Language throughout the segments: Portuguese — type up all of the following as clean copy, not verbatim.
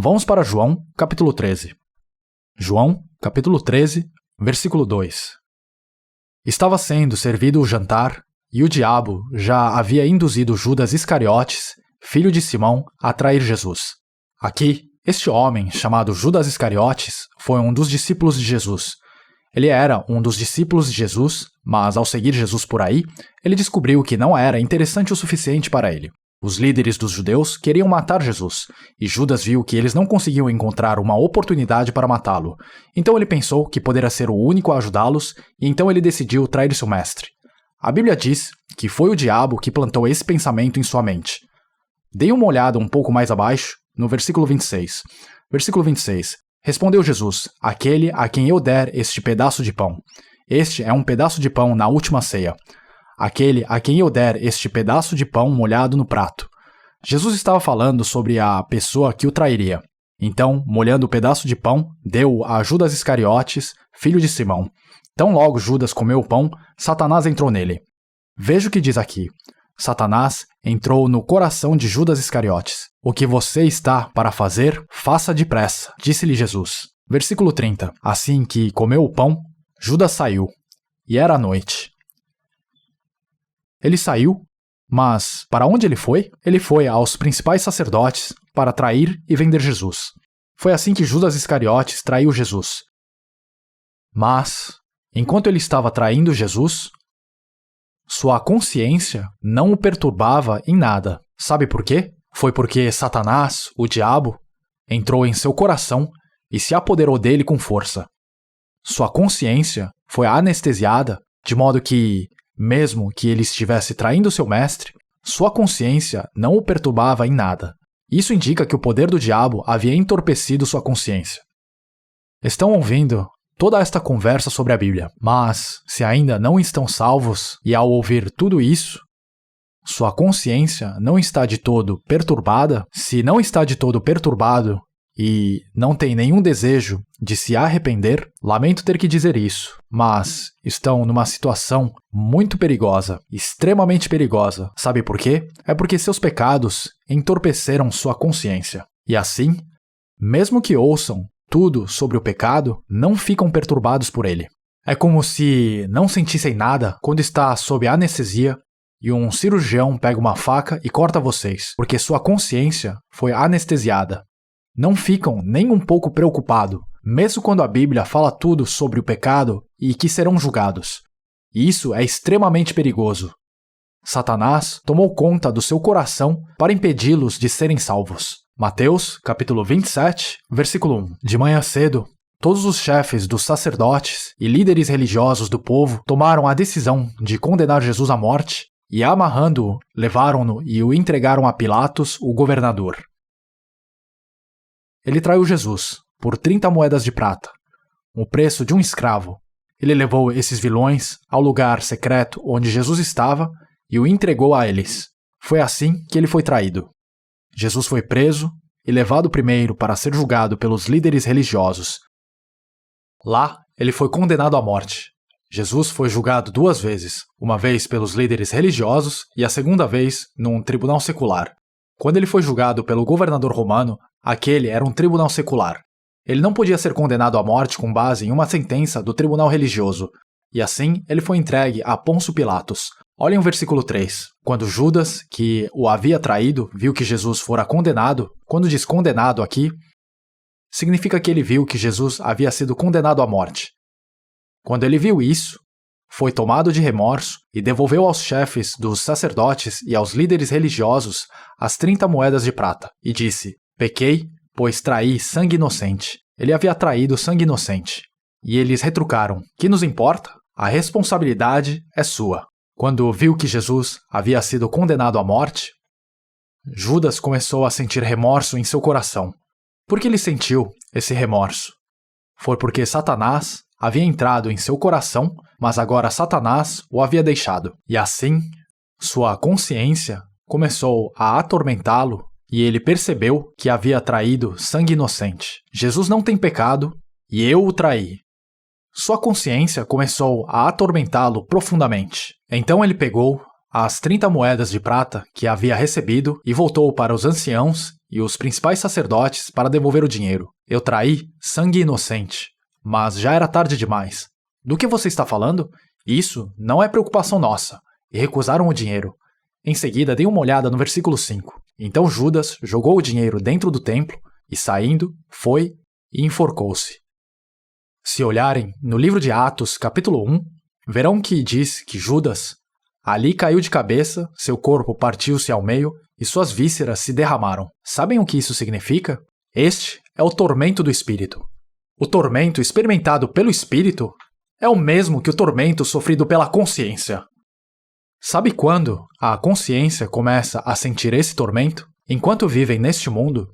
Vamos para João, capítulo 13. João, capítulo 13, versículo 2. Estava sendo servido o jantar, e o diabo já havia induzido Judas Iscariotes, filho de Simão, a trair Jesus. Aqui, este homem, chamado Judas Iscariotes, foi um dos discípulos de Jesus. Ele era um dos discípulos de Jesus, mas ao seguir Jesus por aí, ele descobriu que não era interessante o suficiente para ele. Os líderes dos judeus queriam matar Jesus, e Judas viu que eles não conseguiam encontrar uma oportunidade para matá-lo. Então ele pensou que poderia ser o único a ajudá-los, e então ele decidiu trair seu mestre. A Bíblia diz que foi o diabo que plantou esse pensamento em sua mente. Dê uma olhada um pouco mais abaixo, no versículo 26. Versículo 26. Respondeu Jesus: aquele a quem eu der este pedaço de pão. Este é um pedaço de pão na última ceia. Aquele a quem eu der este pedaço de pão molhado no prato. Jesus estava falando sobre a pessoa que o trairia. Então, molhando o pedaço de pão, deu-o a Judas Iscariotes, filho de Simão. Tão logo Judas comeu o pão, Satanás entrou nele. Veja o que diz aqui. Satanás entrou no coração de Judas Iscariotes. O que você está para fazer, faça depressa, disse-lhe Jesus. Versículo 30. Assim que comeu o pão, Judas saiu, e era noite. Ele saiu, mas para onde ele foi? Ele foi aos principais sacerdotes para trair e vender Jesus. Foi assim que Judas Iscariotes traiu Jesus. Mas, enquanto ele estava traindo Jesus, sua consciência não o perturbava em nada. Sabe por quê? Foi porque Satanás, o diabo, entrou em seu coração e se apoderou dele com força. Sua consciência foi anestesiada, de modo que, mesmo que ele estivesse traindo seu mestre, sua consciência não o perturbava em nada. Isso indica que o poder do diabo havia entorpecido sua consciência. Estão ouvindo toda esta conversa sobre a Bíblia, mas, se ainda não estão salvos e ao ouvir tudo isso, sua consciência não está de todo perturbada? Se não está de todo perturbado e não tem nenhum desejo de se arrepender, lamento ter que dizer isso, mas estão numa situação muito perigosa, extremamente perigosa. Sabe por quê? É porque seus pecados entorpeceram sua consciência. E assim, mesmo que ouçam tudo sobre o pecado, não ficam perturbados por ele. É como se não sentissem nada quando está sob anestesia e um cirurgião pega uma faca e corta vocês, porque sua consciência foi anestesiada. Não ficam nem um pouco preocupados, mesmo quando a Bíblia fala tudo sobre o pecado e que serão julgados. E isso é extremamente perigoso. Satanás tomou conta do seu coração para impedi-los de serem salvos. Mateus, capítulo 27, versículo 1. De manhã cedo, todos os chefes dos sacerdotes e líderes religiosos do povo tomaram a decisão de condenar Jesus à morte e, amarrando-o, levaram-no e o entregaram a Pilatos, o governador. Ele traiu Jesus por 30 moedas de prata, o preço de um escravo. Ele levou esses vilões ao lugar secreto onde Jesus estava e o entregou a eles. Foi assim que ele foi traído. Jesus foi preso e levado primeiro para ser julgado pelos líderes religiosos. Lá, ele foi condenado à morte. Jesus foi julgado 2 vezes, uma vez pelos líderes religiosos e a segunda vez num tribunal secular. Quando ele foi julgado pelo governador romano, aquele era um tribunal secular. Ele não podia ser condenado à morte com base em uma sentença do tribunal religioso, e assim ele foi entregue a Pôncio Pilatos. Olhem o versículo 3. Quando Judas, que o havia traído, viu que Jesus fora condenado, quando diz condenado aqui, significa que ele viu que Jesus havia sido condenado à morte. Quando ele viu isso, foi tomado de remorso e devolveu aos chefes dos sacerdotes e aos líderes religiosos as 30 moedas de prata, e disse: pequei, pois traí sangue inocente. Ele havia traído sangue inocente. E eles retrucaram: que nos importa? A responsabilidade é sua. Quando viu que Jesus havia sido condenado à morte, Judas começou a sentir remorso em seu coração. Por que ele sentiu esse remorso? Foi porque Satanás havia entrado em seu coração, mas agora Satanás o havia deixado. E assim, sua consciência começou a atormentá-lo e ele percebeu que havia traído sangue inocente. Jesus não tem pecado e eu o traí. Sua consciência começou a atormentá-lo profundamente. Então ele pegou as 30 moedas de prata que havia recebido e voltou para os anciãos e os principais sacerdotes para devolver o dinheiro. Eu traí sangue inocente, mas já era tarde demais. Do que você está falando? Isso não é preocupação nossa. E recusaram o dinheiro. Em seguida, dei uma olhada no versículo 5. Então Judas jogou o dinheiro dentro do templo e, saindo, foi e enforcou-se. Se olharem no livro de Atos, capítulo 1, verão que diz que Judas ali caiu de cabeça, seu corpo partiu-se ao meio e suas vísceras se derramaram. Sabem o que isso significa? Este é o tormento do Espírito. O tormento experimentado pelo Espírito é o mesmo que o tormento sofrido pela consciência. Sabe quando a consciência começa a sentir esse tormento? Enquanto vivem neste mundo,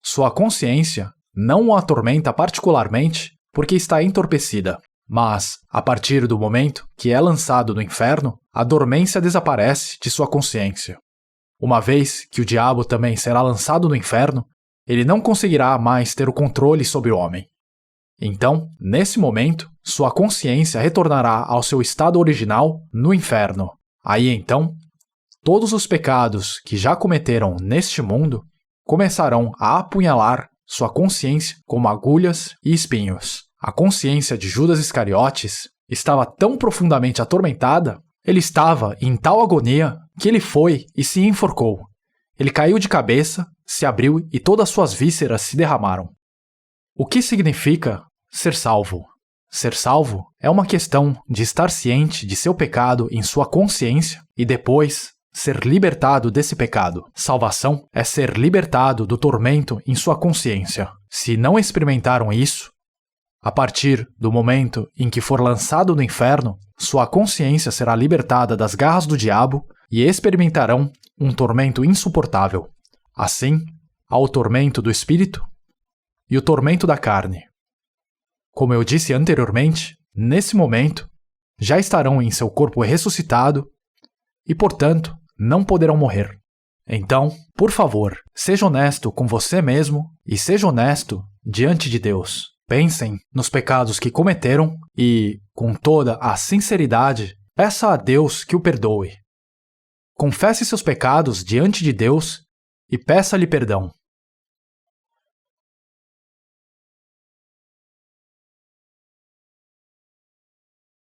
sua consciência não o atormenta particularmente porque está entorpecida. Mas, a partir do momento que é lançado no inferno, a dormência desaparece de sua consciência. Uma vez que o diabo também será lançado no inferno, ele não conseguirá mais ter o controle sobre o homem. Então, nesse momento, sua consciência retornará ao seu estado original no inferno. Aí então, todos os pecados que já cometeram neste mundo começarão a apunhalar sua consciência como agulhas e espinhos. A consciência de Judas Iscariotes estava tão profundamente atormentada, ele estava em tal agonia que ele foi e se enforcou. Ele caiu de cabeça, se abriu e todas suas vísceras se derramaram. O que significa ser salvo? Ser salvo é uma questão de estar ciente de seu pecado em sua consciência e depois ser libertado desse pecado. Salvação é ser libertado do tormento em sua consciência. Se não experimentaram isso, a partir do momento em que for lançado no inferno, sua consciência será libertada das garras do diabo e experimentarão um tormento insuportável. Assim, há o tormento do espírito e o tormento da carne. Como eu disse anteriormente, nesse momento, já estarão em seu corpo ressuscitado e, portanto, não poderão morrer. Então, por favor, seja honesto com você mesmo e seja honesto diante de Deus. Pensem nos pecados que cometeram e, com toda a sinceridade, peça a Deus que o perdoe. Confesse seus pecados diante de Deus e peça-lhe perdão.